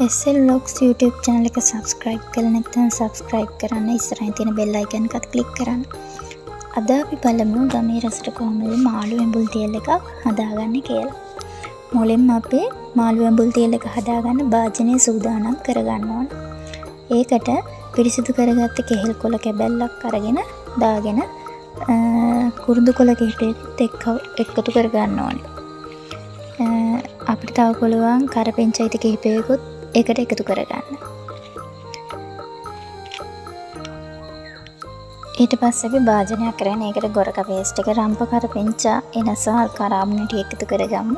SL Vlogs YouTube channel එක subscribe කරලා නැත්නම් subscribe කරන්න ඉස්සරහින් තියෙන bell icon එකත් click කරන්න. අද අපි බලමු ගමේ රසට කොහොමද මාළු ඇඹුල් තියල් එකක් හදාගන්නේ කියලා. මුලින්ම අපි මාළු ඇඹුල් තියල් එක හදාගන්න භාජනය සූදානම් කරගන්න ඕන. ඒකට පිරිසිදු කරගත්ත කෙහෙල් කොළ කැබැල්ලක් අරගෙන දාගෙන කුරුඳු කොළ කෙහෙලෙත් එකතු කරගන්න ඕනේ. අපිට තව පුළුවන් කරපෙන්චයිත කිහිපයකුත් එකට එකතු කරගන්න. ඊට පස්සේ අපි භාජනයක් කරගෙන ඒකට ගොරක පේස්ට් එක රම්ප කරපෙන්චා එනසල් කරාබුනට එකතු කරගමු.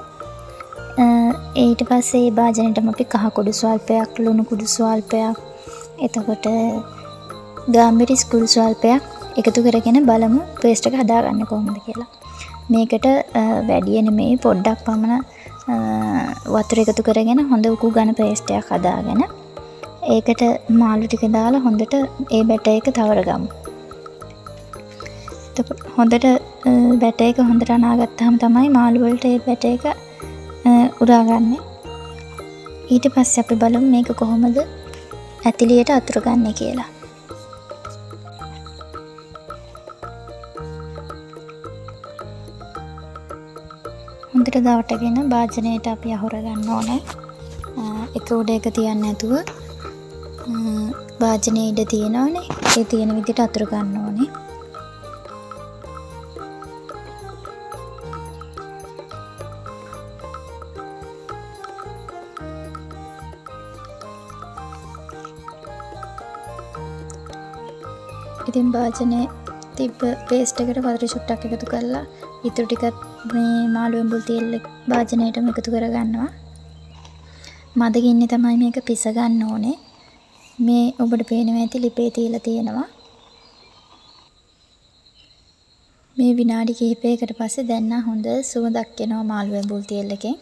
ඊට පස්සේ මේ භාජනයටම අපි කහ කුඩු ස්වල්පයක්, ලුණු කුඩු ස්වල්පයක්, එතකොට ගාම්බිරිස් කුඩු ස්වල්පයක් එකතු කරගෙන බලමු පේස්ට් එක හදාගන්න කොහොමද කියලා. මේකට වැඩි නෙමෙයි පොඩ්ඩක් පමණ වතුර එකතු කරගෙන හොඳ උකු ඝන පේස්ට් එකක් හදාගෙන ඒකට මාළු ටික දාලා හොඳට ඒ බැටර් එක තවරගමු. එතකොට හොඳට බැටර් එක හොඳට අනාගත්තාම තමයි මාළු වලට ඒ බැටර් එක උරාගන්නේ. ඊට පස්සේ අපි බලමු මේක කොහොමද ඇතිලියට අතුරු ගන්න කියලා. හොඳට දවටගෙන භාජනයට අපි අහුර ගන්න ඕනේ. එක උඩ එක තියන්න නැතුව භාජනයේ ඉඩ තියෙනවනේ. ඒ තියෙන විදිහට අතුරු ගන්න ඕනේ. ඉතින් භාජනයේ තිබ්බ පේස්ට් එකට වතුර චුට්ටක් එකතු කරලා ඉතුරු ටිකත් මේ මාළු ඇඹුල් තියල් භාජනයටම එකතු කරගන්නවා. මද ගින්නේ තමයි මේක පිස ගන්න ඕනේ. මේ ඔබට පේනවා ඇති ලිපේ තියලා තියෙනවා. මේ විනාඩි කිහිපයකට පස්සේ දැන් හොඳ සුවඳක් එනවා මාළු ඇඹුල් තියල් එකෙන්.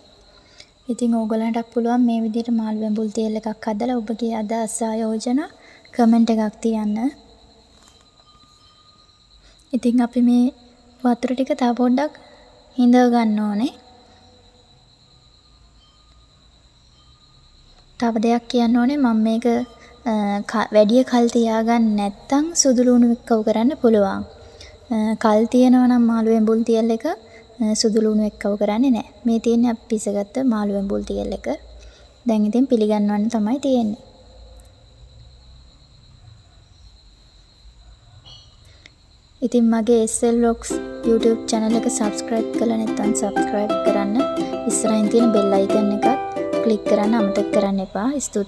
ඉතින් ඕගලන්ටත් පුළුවන් මේ විදිහට මාළු ඇඹුල් තියල් එකක් හදලා ඔබගේ අදහස් ආයෝජන කමෙන්ට් එකක් තියන්න. ඉතින් අපි මේ වතුර ටික තව පොඩ්ඩක් හිඳව ගන්න ඕනේ. තව දෙයක් කියන්න ඕනේ මම මේක වැඩි කල් තියාගන්න නැත්තම් සුදු ලුණු එක්කව කරන්න පුළුවන්. කල් තියනවා නම් මාළු ඇඹුල් තියල් එක සුදු ලුණු එක්කව කරන්නේ නැහැ. මේ තියෙන්නේ අපි පිසගත්ත මාළු ඇඹුල් තියල් එක. දැන් ඉතින් පිළිගන්නවන්න තමයි තියෙන්නේ. ඉතින් මගේ SL Vlogs YouTube channel එක subscribe කරලා නැත්නම් subscribe කරන්න. ඉස්සරහින් තියෙන bell icon එකත් click කරන්න අමතක කරන්න එපා.